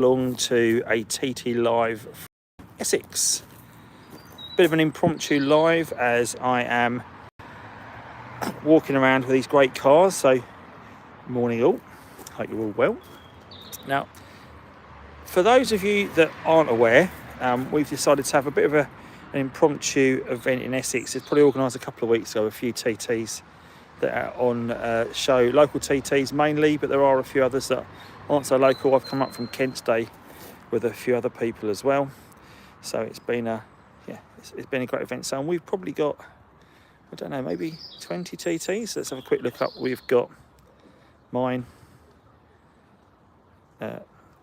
along to a TT live from Essex. Bit of an impromptu live as I am walking around with these great cars. So, morning all, hope you're all well. Now, for those of you that aren't aware, we've decided to have a bit of an impromptu event in Essex. It's probably organised a couple of weeks ago, a few TTs that are on show, local TTs mainly, but there are a few others that aren't so local. I've come up from Kent's Day with a few other people as well. So it's been it's been a great event. So we've probably got, I don't know, maybe 20 TTs. Let's have a quick look up. We've got mine,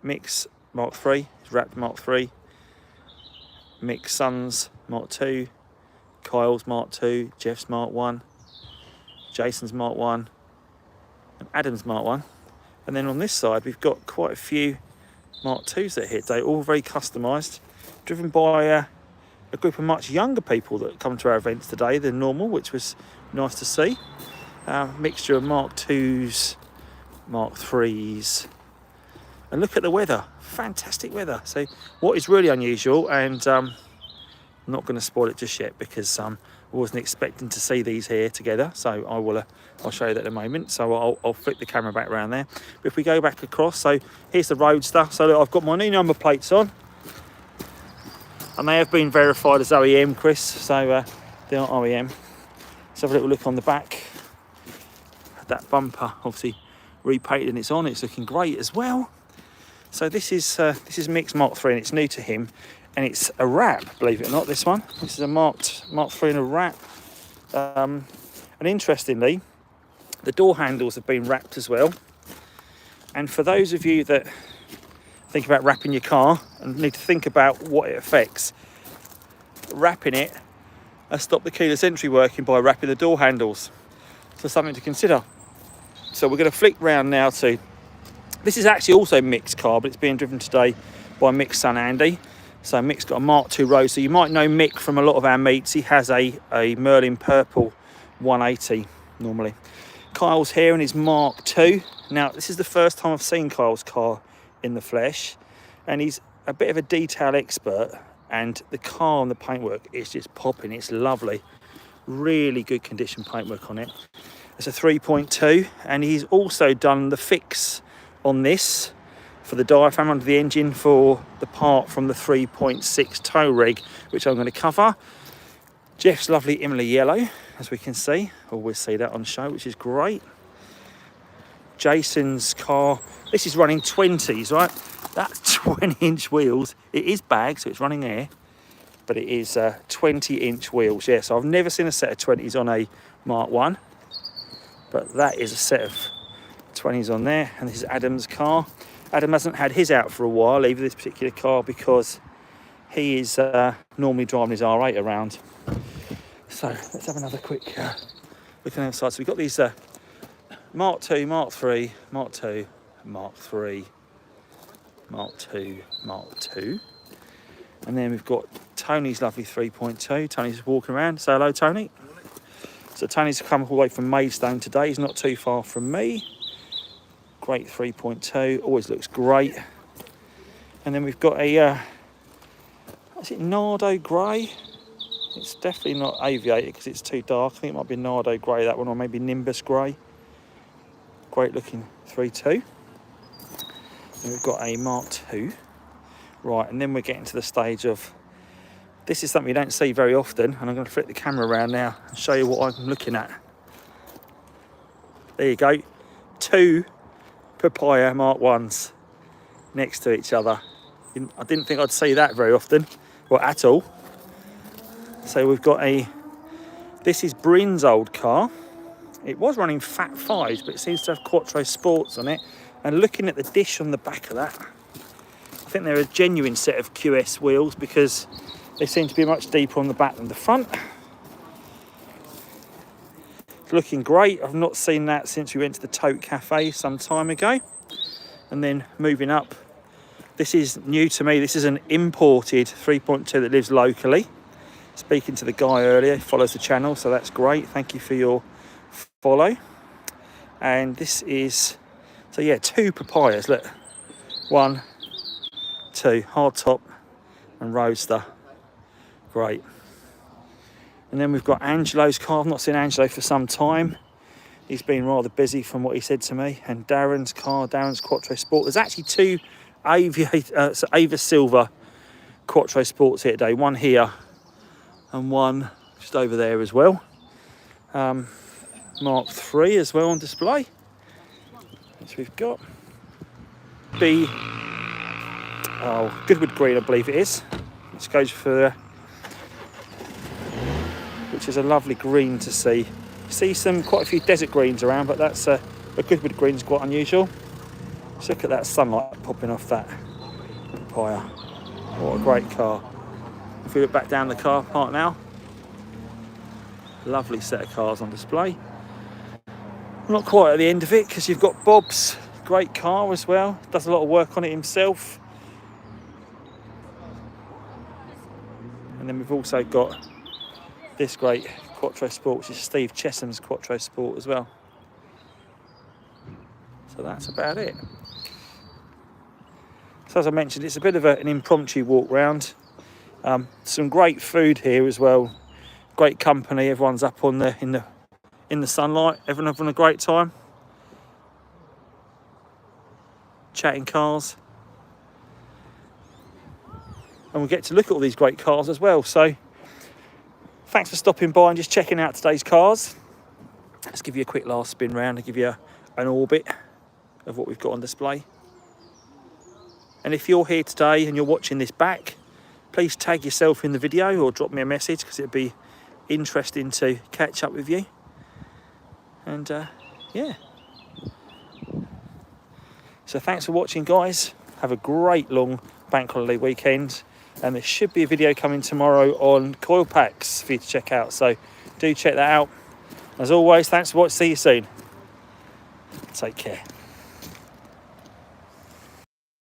Mick's Mark III, wrapped Mark III, Mick's Son's Mark II, Kyle's Mark II, Jeff's Mark I, Jason's Mark I, and Adam's Mark I. And then on this side, we've got quite a few Mark IIs that are here today, all very customised, driven by a group of much younger people that come to our events today than normal, which was nice to see. Mixture of Mark IIs, Mark IIIs, and look at the weather, fantastic weather. So what is really unusual, and I'm not going to spoil it just yet because I wasn't expecting to see these here together, so I'll show you that in a moment. So I'll flick the camera back around there. But if we go back across, so here's the Roadster. So look, I've got my new number plates on, and they have been verified as OEM, Chris, so they are OEM. Let's have a little look on the back. That bumper obviously repainted and it's on, it's looking great as well. So this is Mick's Mark III, and it's new to him, and it's a wrap, believe it or not, this one. This is a Mark III in a wrap. And interestingly, the door handles have been wrapped as well. And for those of you that think about wrapping your car and need to think about what it affects, wrapping it has stopped the keyless entry working by wrapping the door handles. So something to consider. So we're going to flick round now to, this is actually also Mick's car, but it's being driven today by Mick's son Andy. So Mick's got a Mark II Road. So you might know Mick from a lot of our meets. He has a Merlin Purple 180 normally. Kyle's here in his Mark II. Now this is the first time I've seen Kyle's car in the flesh, and he's a bit of a detail expert, and the car and the paintwork is just popping. It's lovely, really good condition paintwork on it. It's a 3.2, and he's also done the fix on this for the diaphragm under the engine for the part from the 3.6 tow rig, which I'm going to cover. Jeff's lovely Imlay yellow, as we can see. Always see that on show, which is great. Jason's car, this is running 20s, right? That's 20-inch wheels. It is bag, so it's running air, but it is 20-inch wheels. Yeah, so I've never seen a set of 20s on a Mark I, but that is a set of 20s on there. And this is Adam's car. Adam hasn't had his out for a while, either this particular car, because he is normally driving his R8 around. So let's have another quick look on the outside. So we've got these Mark II, Mark III, Mark II, Mark III, Mark II, Mark II. And then we've got Tony's lovely 3.2. Tony's walking around. Say hello, Tony. So Tony's come all the way from Maidstone today. He's not too far from me. Great 3.2, always looks great. And then we've got a, is it Nardo Grey? It's definitely not Aviator because it's too dark. I think it might be Nardo Grey, that one, or maybe Nimbus Grey. Great looking 3.2. And we've got a Mark II. Right, and then we're getting to the stage of, this is something you don't see very often, and I'm going to flip the camera around now and show you what I'm looking at. There you go, 2 Papaya Mark I's next to each other. I didn't think I'd see that very often, or at all. So we've got this is Bryn's old car. It was running Fat 5s, but it seems to have Quattro Sports on it. And looking at the dish on the back of that, I think they're a genuine set of QS wheels because they seem to be much deeper on the back than the front. It's looking great. I've not seen that since we went to the Tote Cafe some time ago. And then moving up, this is new to me. This is an imported 3.2 that lives locally. Speaking to the guy earlier, he follows the channel, so that's great. Thank you for your follow. And this is, so yeah, 2 Papayas, look. 1, two, hard top and roadster. Great. And then we've got Angelo's car. I've not seen Angelo for some time. He's been rather busy from what he said to me. And Darren's car, Darren's Quattro Sport. There's actually two Ava Silver Quattro Sports here today. One here and one just over there as well. Mark III as well on display. Which we've got. Goodwood Green, I believe it is. Which goes for... which is a lovely green to see. See quite a few desert greens around, but that's a Goodwood green is quite unusual. Just look at that sunlight popping off that Papaya. What a great car. If we look back down the car park now, lovely set of cars on display. Not quite at the end of it because you've got Bob's great car as well. Does a lot of work on it himself. And then we've also got this great Quattro Sport, which is Steve Chesham's Quattro Sport as well. So that's about it. So as I mentioned, it's a bit of an impromptu walk round. Some great food here as well. Great company. Everyone's up on in the sunlight. Everyone having a great time. Chatting cars. And we get to look at all these great cars as well. So thanks for stopping by and just checking out today's cars. Let's give you a quick last spin round to give you an orbit of what we've got on display. And if you're here today and you're watching this back, please tag yourself in the video or drop me a message because it'd be interesting to catch up with you. And yeah. So thanks for watching, guys. Have a great long bank holiday weekend. And there should be a video coming tomorrow on coil packs for you to check out. So do check that out. As always, thanks for watching. See you soon. Take care.